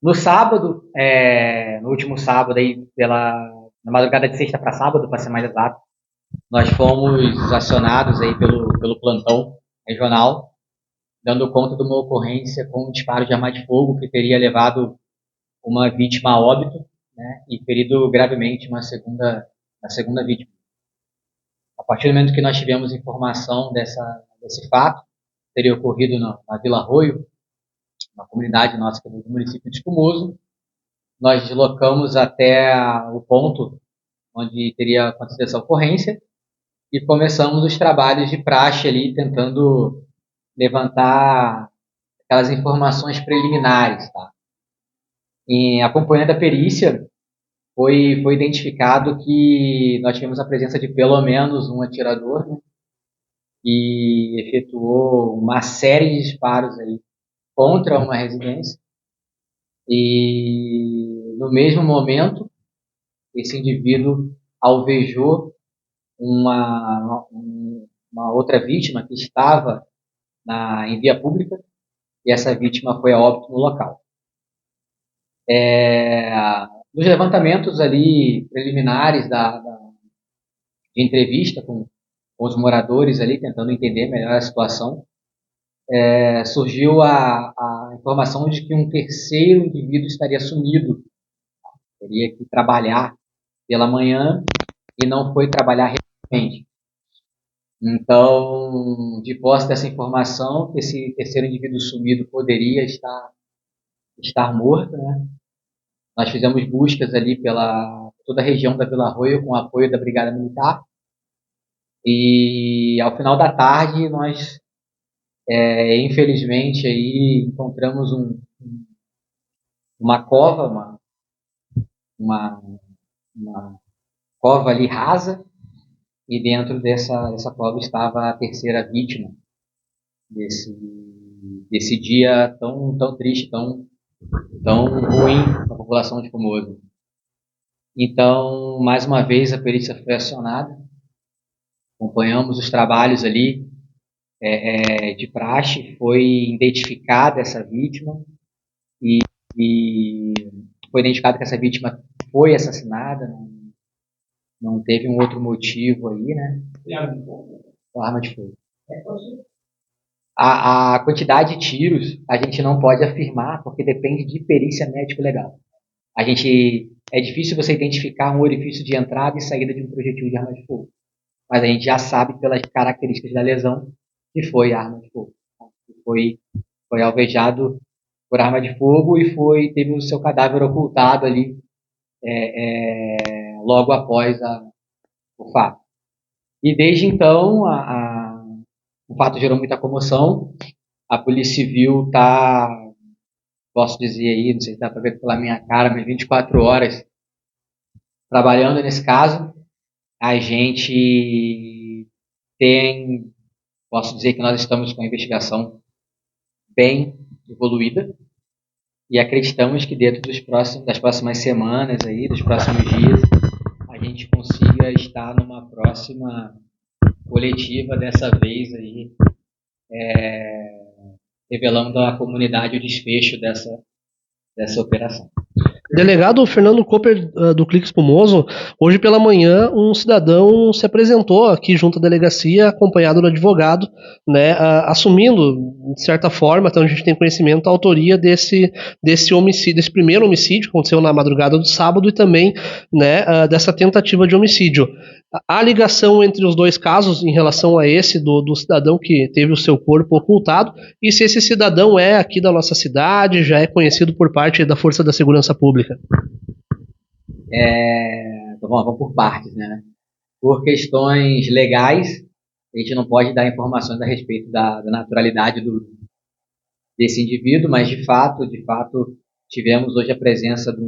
No sábado, no último sábado, aí, na madrugada de sexta para sábado, para ser mais exato, nós fomos acionados aí pelo plantão regional, dando conta de uma ocorrência com um disparo de arma de fogo que teria levado uma vítima a óbito, né, e ferido gravemente uma segunda vítima. A partir do momento que nós tivemos informação desse fato, teria ocorrido na Vila Arroio, uma comunidade nossa que é do município de Espumoso, nós deslocamos até o ponto onde teria acontecido essa ocorrência e começamos os trabalhos de praxe ali, tentando levantar aquelas informações preliminares. Tá? E acompanhando a perícia, foi identificado que nós tivemos a presença de pelo menos um atirador, né, que efetuou uma série de disparos aí contra uma residência e no mesmo momento esse indivíduo alvejou uma outra vítima que estava em via pública e essa vítima foi a óbito no local. Nos levantamentos ali preliminares de entrevista com os moradores ali, tentando entender melhor a situação, surgiu a informação de que um terceiro indivíduo estaria sumido, teria que trabalhar pela manhã e não foi trabalhar recentemente. Então, de posse dessa informação, que esse terceiro indivíduo sumido poderia estar morto, né? Nós fizemos buscas ali pela toda a região da Vila Arroio com o apoio da Brigada Militar e ao final da tarde nós, infelizmente, aí encontramos uma cova, uma, uma cova ali rasa e dentro dessa cova estava a terceira vítima desse, desse dia tão triste, tão ruim para a população de Formoso. Então, mais uma vez, a perícia foi acionada, acompanhamos os trabalhos ali de praxe, foi identificada essa vítima e foi identificado que essa vítima foi assassinada, não teve um outro motivo aí, né? Com arma de fogo. A quantidade de tiros a gente não pode afirmar porque depende de perícia médico-legal. É difícil você identificar um orifício de entrada e saída de um projetil de arma de fogo, mas a gente já sabe pelas características da lesão que foi arma de fogo. Foi, foi alvejado por arma de fogo e teve o seu cadáver ocultado ali logo após o fato. E desde então o fato gerou muita comoção. A Polícia Civil está, posso dizer aí, não sei se dá para ver pela minha cara, mas 24 horas trabalhando nesse caso. A gente tem, posso dizer que nós estamos com a investigação bem evoluída e acreditamos que dentro das próximas semanas aí, dos próximos dias, a gente consiga estar numa próxima coletiva, dessa vez aí, revelando à comunidade o desfecho dessa operação. Delegado Fernando Cooper, do Clique Espumoso, hoje pela manhã um cidadão se apresentou aqui junto à delegacia, acompanhado do advogado, né, assumindo, de certa forma, até onde a gente tem conhecimento, a autoria desse homicídio, desse primeiro homicídio que aconteceu na madrugada do sábado e também, né, dessa tentativa de homicídio. Há ligação entre os dois casos em relação a esse do cidadão que teve o seu corpo ocultado e se esse cidadão é aqui da nossa cidade, já é conhecido por parte da Força da Segurança Pública. Então, vamos por partes, né? Por questões legais, a gente não pode dar informações a respeito da naturalidade desse indivíduo, mas de fato, tivemos hoje a presença de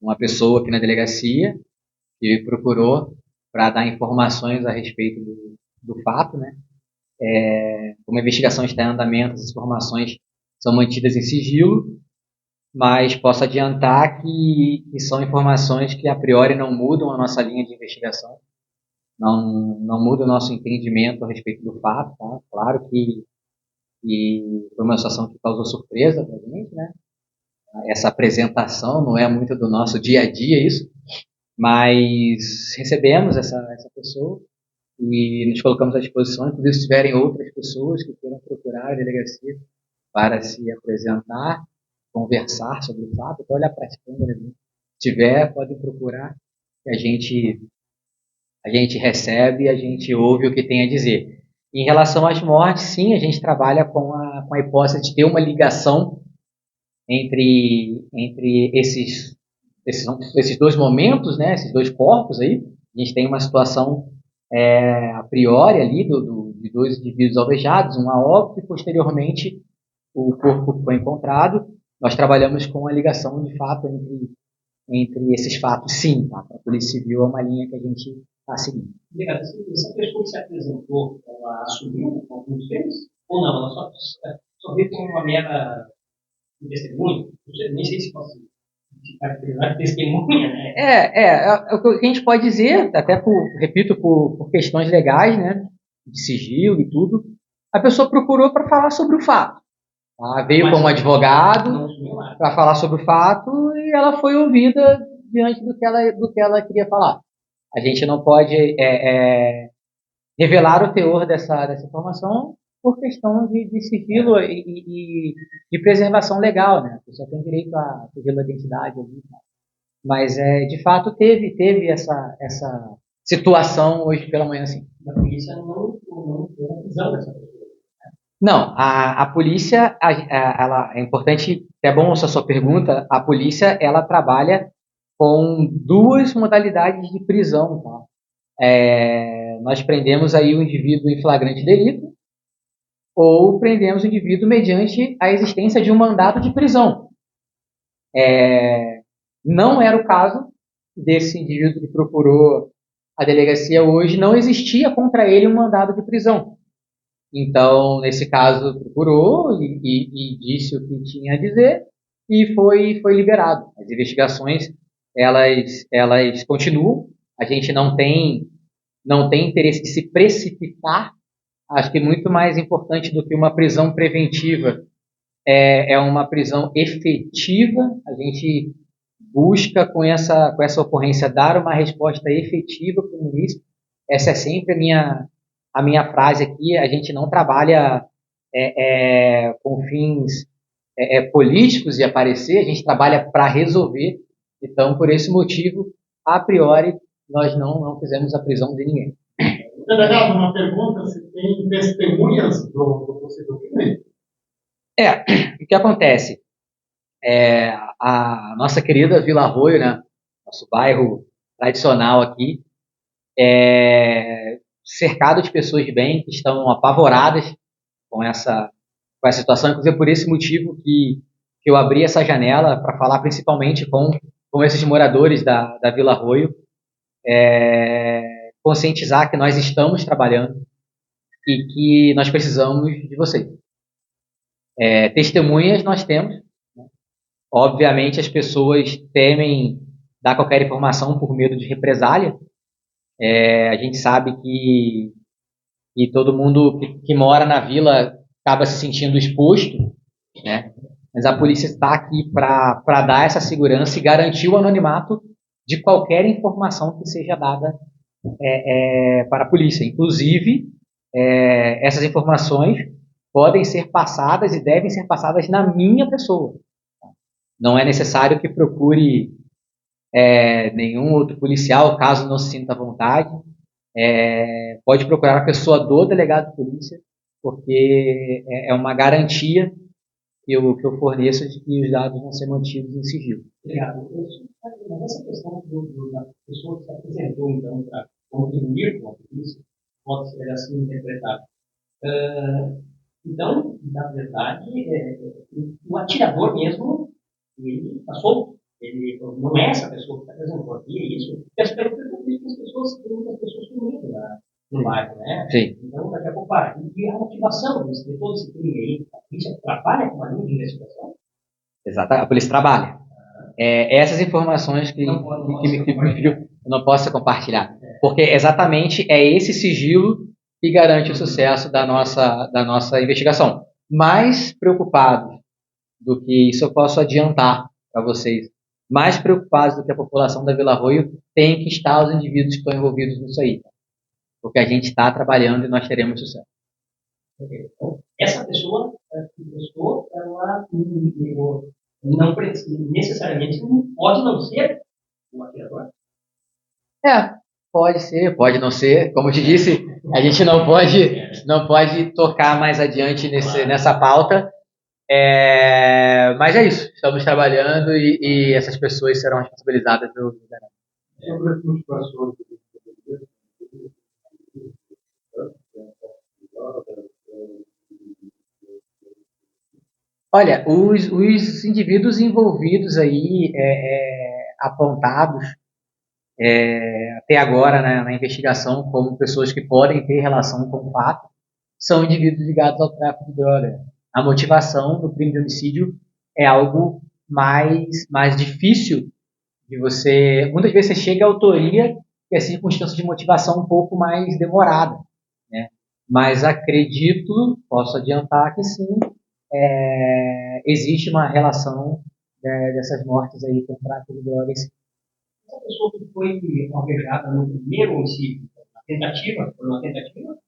uma pessoa aqui na delegacia que procurou para dar informações a respeito do fato, né? Como a investigação está em andamento, as informações são mantidas em sigilo, mas posso adiantar que são informações que a priori não mudam a nossa linha de investigação, não muda o nosso entendimento a respeito do fato, tá? Claro que foi uma situação que causou surpresa para a gente, né? essa apresentação, não é muito do nosso dia a dia isso, mas recebemos essa pessoa e nos colocamos à disposição, inclusive se tiverem outras pessoas que queiram procurar a delegacia para se apresentar, conversar sobre o fato, até olhar para as câmeras, né? Se tiver, podem procurar, que a gente recebe, a gente ouve o que tem a dizer. Em relação às mortes, sim, a gente trabalha com a hipótese de ter uma ligação entre esses dois momentos, né, esses dois corpos aí. A gente tem uma situação a priori ali de dois indivíduos alvejados, um a óbito e posteriormente o corpo foi encontrado. Nós trabalhamos com a ligação de fato entre esses fatos, sim, tá? A Polícia Civil é uma linha que a gente está seguindo. Obrigado. Essa pessoa que se apresentou, ela assumiu alguns deles? Ou não? Ela só veio como uma mera testemunha? Nem sei se posso se caracterizar de testemunha, né? O que a gente pode dizer, até repito, por questões legais, né, de sigilo e tudo, a pessoa procurou para falar sobre o fato. Ela veio como advogado para falar sobre o fato e ela foi ouvida diante do que ela queria falar. A gente não pode revelar o teor dessa informação por questão de sigilo e de preservação legal, né? A pessoa tem direito a sigilo da identidade ali. Mas, de fato, teve essa situação hoje pela manhã, sim. A polícia não deu a prisão dessa pessoa. Não, a polícia, ela, é importante, é bom essa sua pergunta, a polícia, ela trabalha com duas modalidades de prisão, tá? Nós prendemos aí o indivíduo em flagrante delito ou prendemos o indivíduo mediante a existência de um mandado de prisão. Não era o caso desse indivíduo que procurou a delegacia hoje, não existia contra ele um mandado de prisão. Então, nesse caso, procurou e disse o que tinha a dizer e foi liberado. As investigações, elas continuam. A gente não tem interesse de se precipitar. Acho que muito mais importante do que uma prisão preventiva é uma prisão efetiva. A gente busca, com essa ocorrência, dar uma resposta efetiva para o município. Essa é sempre a minha frase aqui. A gente não trabalha com fins políticos de aparecer, a gente trabalha para resolver. Então, por esse motivo, a priori, nós não fizemos a prisão de ninguém. Delegado, uma pergunta, se tem testemunhas do possível crime? O que acontece? A nossa querida Vila Arroio, né, nosso bairro tradicional aqui, cercado de pessoas de bem que estão apavoradas com essa situação. Inclusive, por esse motivo que eu abri essa janela para falar principalmente com esses moradores da Vila Arroio, conscientizar que nós estamos trabalhando e que nós precisamos de vocês. Testemunhas nós temos. Né? Obviamente, as pessoas temem dar qualquer informação por medo de represália. A gente sabe que todo mundo que mora na vila acaba se sentindo exposto, né? Mas a polícia está aqui para dar essa segurança e garantir o anonimato de qualquer informação que seja dada para a polícia. Inclusive, essas informações podem ser passadas e devem ser passadas na minha pessoa. Não é necessário que procure nenhum outro policial, caso não se sinta à vontade. Pode procurar a pessoa do delegado de polícia, porque é uma garantia que eu forneço de que os dados vão ser mantidos em sigilo. Obrigado. Mas essa questão da pessoa que se apresentou, então, para contribuir com a polícia, pode ser assim interpretado. Então, na verdade, o atirador mesmo, ele está solto. Ele não é essa pessoa que está apresentou aqui, é isso. Porque as pessoas têm muitas pessoas com medo no bairro, né? Sim. Então, daqui a pouco, e a motivação de todo esse crime aí, a polícia trabalha com uma linha de investigação? Exato, a polícia trabalha. Essas informações que me pediu, eu não posso compartilhar. Porque exatamente é esse sigilo que garante o sucesso da nossa investigação. Mais preocupados do que isso eu posso adiantar para vocês. Mais preocupados do que a população da Vila Arroio tem que estar os indivíduos que estão envolvidos nisso aí. Porque a gente está trabalhando e nós teremos sucesso. Então, essa pessoa que prestou, ela não necessariamente pode não ser o atirador. Pode ser, pode não ser. Como eu te disse, a gente não pode tocar mais adiante nessa pauta. Mas é isso. Estamos trabalhando e essas pessoas serão responsabilizadas pelo liderança. Sobre as motivações. Olha, os indivíduos envolvidos aí, apontados até agora, né, na investigação como pessoas que podem ter relação com o fato, são indivíduos ligados ao tráfico de droga. A motivação do crime de homicídio é algo mais difícil de você... Muitas vezes você chega à autoria e a circunstância de motivação um pouco mais demorada, né? Mas acredito, posso adiantar que sim, existe uma relação dessas mortes aí com o tráfico de drogas. Essa pessoa que foi alvejada no primeiro homicídio, foi uma tentativa,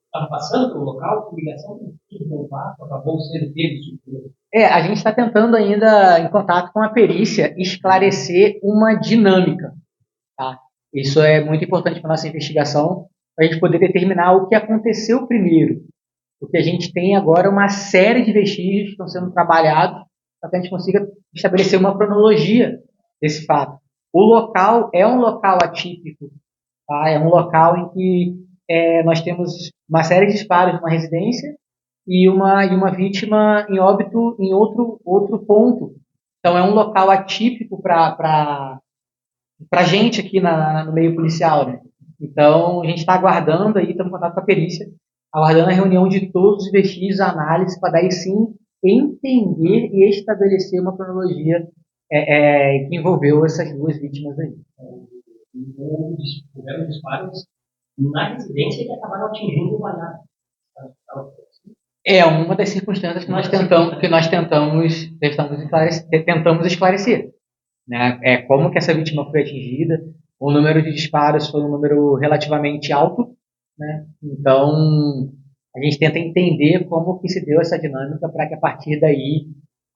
estava passando pelo local, com ligação com o fato, acabou sendo pego de surpresa. A gente está tentando ainda, em contato com a perícia, esclarecer uma dinâmica. Tá? Isso é muito importante para a nossa investigação, para a gente poder determinar o que aconteceu primeiro. Porque a gente tem agora uma série de vestígios que estão sendo trabalhados para que a gente consiga estabelecer uma cronologia desse fato. O local é um local atípico, tá? É um local em que nós temos uma série de disparos numa residência e uma vítima em óbito em outro ponto. Então é um local atípico para a gente aqui no meio policial, né? Então a gente está aguardando aí, estamos em contato com a perícia, aguardando a reunião de todos os vestígios, a análise, para daí sim entender e estabelecer uma cronologia que envolveu essas duas vítimas aí. Houveram disparos na residência que acabaram atingindo o baleado. É uma das circunstâncias que nós tentamos esclarecer. Né? Como que essa vítima foi atingida, o número de disparos foi um número relativamente alto, né? Então a gente tenta entender como que se deu essa dinâmica para que a partir daí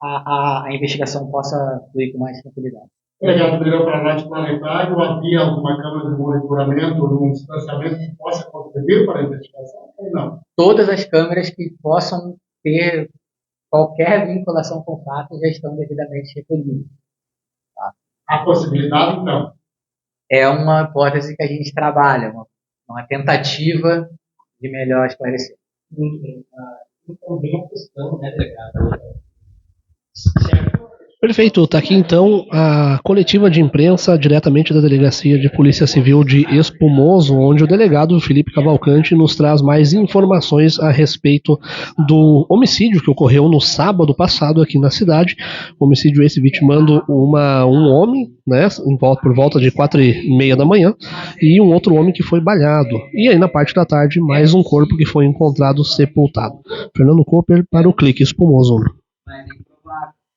a investigação possa fluir com mais tranquilidade. Obrigado, Adriano, para nós planetário. Havia alguma câmera de monitoramento, um distanciamento que possa contribuir para a investigação ou não? Todas as câmeras que possam ter qualquer vinculação com o fato já estão devidamente recolhidas. Tá? A possibilidade, então? É uma hipótese que a gente trabalha, uma tentativa de melhor esclarecer. Muito bem. E também a questão, né, delegado? Certo? Perfeito, está aqui então a coletiva de imprensa diretamente da Delegacia de Polícia Civil de Espumoso, onde o delegado Felipe Cavalcante nos traz mais informações a respeito do homicídio que ocorreu no sábado passado aqui na cidade. Homicídio esse vitimando um homem, né, por volta de 4h30 da manhã, e um outro homem que foi baleado. E aí na parte da tarde, mais um corpo que foi encontrado sepultado. Fernando Cooper para o Clique Espumoso.